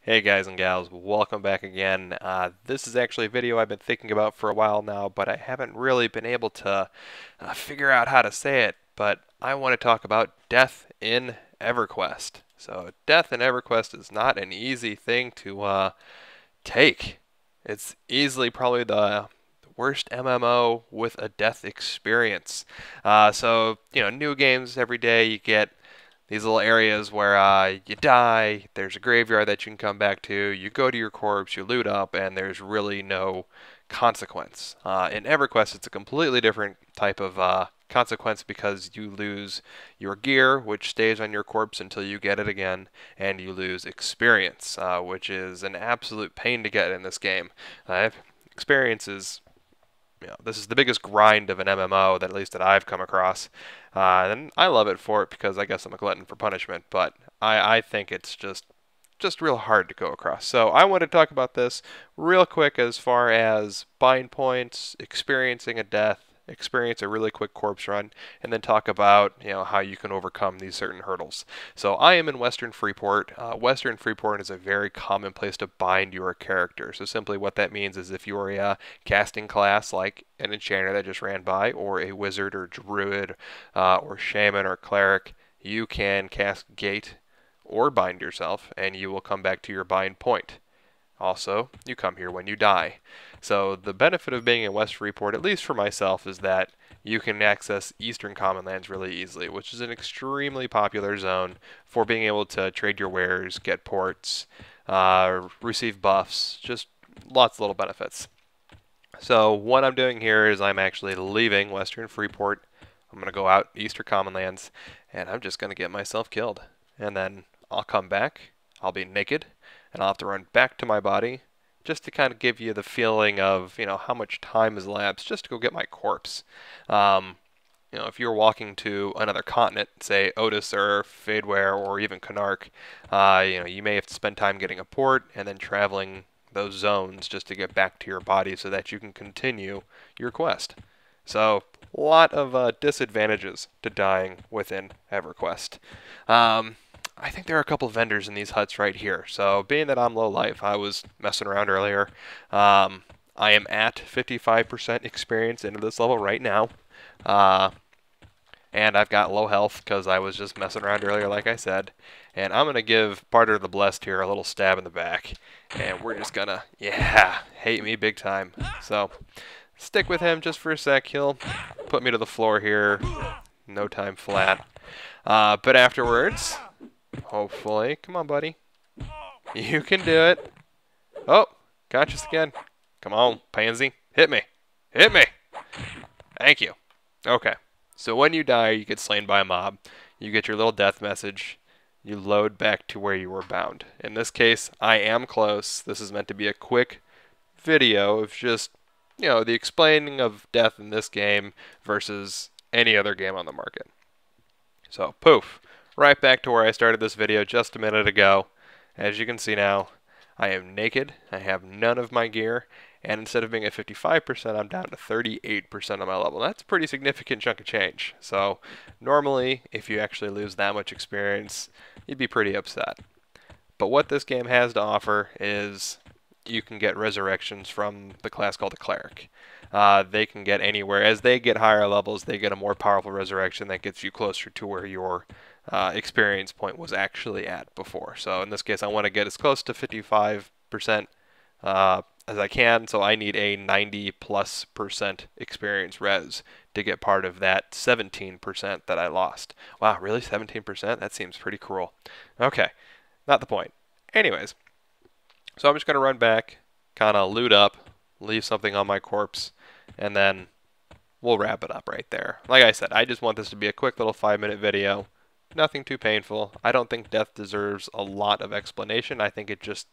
Hey guys and gals, welcome back again. This is actually a video I've been thinking about for a while now, but I haven't really been able to figure out how to say it. But I want to talk about death in Everquest. So death in Everquest is not an easy thing to take. It's easily probably the worst MMO with a death experience. New games every day you get these little areas where you die, there's a graveyard that you can come back to, you go to your corpse, you loot up, and there's really no consequence. In EverQuest, it's a completely different type of consequence because you lose your gear, which stays on your corpse until you get it again, and you lose experience, which is an absolute pain to get in this game. Experience is this is the biggest grind of an MMO that at least that I've come across. And I love it for it because I guess I'm a glutton for punishment, but I think it's just real hard to go across. So I want to talk about this real quick as far as bind points, experiencing a death, experience a really quick corpse run, and then talk about how you can overcome these certain hurdles. So I am in Western Freeport. Western Freeport is a very common place to bind your character. So simply what that means is if you're a casting class like an enchanter that just ran by, or a wizard or druid, or shaman or cleric, you can cast gate or bind yourself, and you will come back to your bind point. Also, you come here when you die. So the benefit of being in West Freeport, at least for myself, is that you can access Eastern Commonlands really easily, which is an extremely popular zone for being able to trade your wares, get ports, receive buffs, just lots of little benefits. So what I'm doing here is I'm actually leaving Western Freeport. I'm going to go out Eastern Commonlands, and I'm just going to get myself killed. And then I'll come back, I'll be naked, and I'll have to run back to my body just to kind of give you the feeling of, how much time has elapsed just to go get my corpse. If you're walking to another continent, say Otis or Fadeware or even Canark, you may have to spend time getting a port and then traveling those zones just to get back to your body so that you can continue your quest. So, a lot of disadvantages to dying within EverQuest. I think there are a couple of vendors in these huts right here. So being that I'm low life, I was messing around earlier. I am at 55% experience into this level right now. And I've got low health because I was just messing around earlier, like I said. And I'm going to give Barter the Blessed here a little stab in the back. And we're just going to, hate me big time. So stick with him just for a sec. He'll put me to the floor here. No time flat. But afterwards, hopefully, come on, buddy. You can do it. Oh, conscious again. Come on, pansy. Hit me. Hit me. Thank you. Okay. So when you die, you get slain by a mob. You get your little death message. You load back to where you were bound. In this case, I am close. This is meant to be a quick video of just, the explaining of death in this game versus any other game on the market. So, poof. Right back to where I started this video just a minute ago. As you can see now, I am naked, I have none of my gear, and instead of being at 55%, I'm down to 38% of my level. That's a pretty significant chunk of change. So normally, if you actually lose that much experience, you'd be pretty upset. But what this game has to offer is you can get resurrections from the class called the Cleric. They can get anywhere. As they get higher levels, they get a more powerful resurrection that gets you closer to where your experience point was actually at before. So in this case, I want to get as close to 55% as I can, so I need a 90+% experience res to get part of that 17% that I lost. Wow, really? 17%? That seems pretty cruel. Okay, not the point. Anyways, so I'm just going to run back, kind of loot up, leave something on my corpse, and then we'll wrap it up right there. Like I said, I just want this to be a quick little 5-minute video. Nothing too painful. I don't think death deserves a lot of explanation. I think it just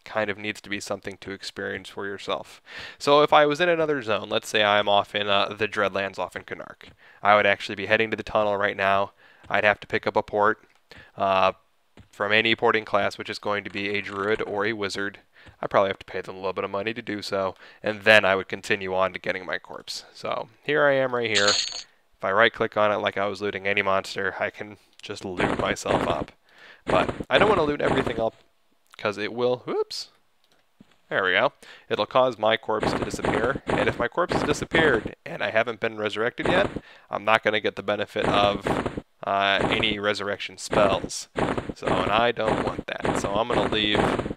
kind of needs to be something to experience for yourself. So if I was in another zone, let's say I'm off in the Dreadlands off in Canark, I would actually be heading to the tunnel right now. I'd have to pick up a port from any porting class, which is going to be a druid or a wizard. I probably have to pay them a little bit of money to do so, and then I would continue on to getting my corpse. So here I am right here. If I right click on it like I was looting any monster, I can just loot myself up. But I don't want to loot everything up because it will, whoops, there we go. It'll cause my corpse to disappear, and if my corpse has disappeared and I haven't been resurrected yet, I'm not going to get the benefit of any resurrection spells. So, and I don't want that. So I'm going to leave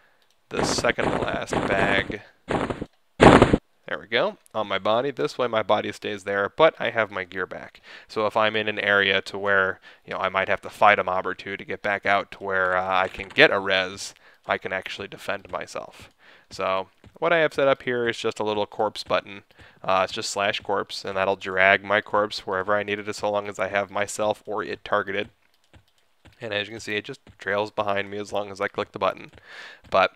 the second to last bag, there we go, on my body. This way my body stays there, but I have my gear back. So if I'm in an area to where, I might have to fight a mob or two to get back out to where I can get a res, I can actually defend myself. So what I have set up here is just a little corpse button. It's just /corpse, and that'll drag my corpse wherever I need it, so long as I have myself or it targeted. And as you can see, it just trails behind me as long as I click the button. But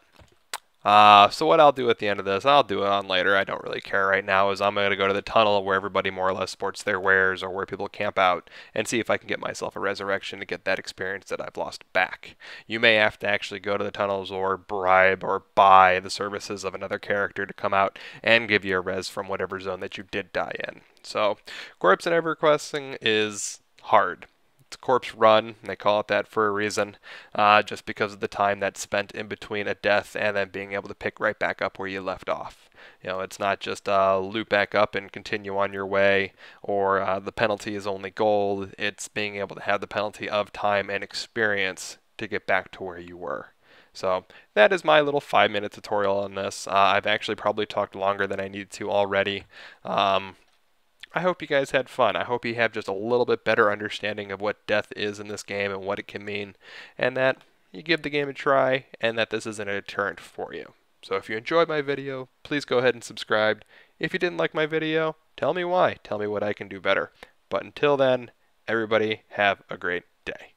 so what I'll do at the end of this, I'll do it on later, I don't really care right now, is I'm going to go to the tunnel where everybody more or less sports their wares, or where people camp out, and see if I can get myself a resurrection to get that experience that I've lost back. You may have to actually go to the tunnels or bribe or buy the services of another character to come out and give you a res from whatever zone that you did die in. So, corpse and Everquesting is hard. It's a corpse run, and they call it that for a reason, just because of the time that's spent in between a death and then being able to pick right back up where you left off. It's not just loot back up and continue on your way, or the penalty is only gold. It's being able to have the penalty of time and experience to get back to where you were. So that is my little 5-minute tutorial on this. I've actually probably talked longer than I needed to already. I hope you guys had fun. I hope you have just a little bit better understanding of what death is in this game and what it can mean, and that you give the game a try, and that this isn't a deterrent for you. So if you enjoyed my video, please go ahead and subscribe. If you didn't like my video, tell me why. Tell me what I can do better. But until then, everybody have a great day.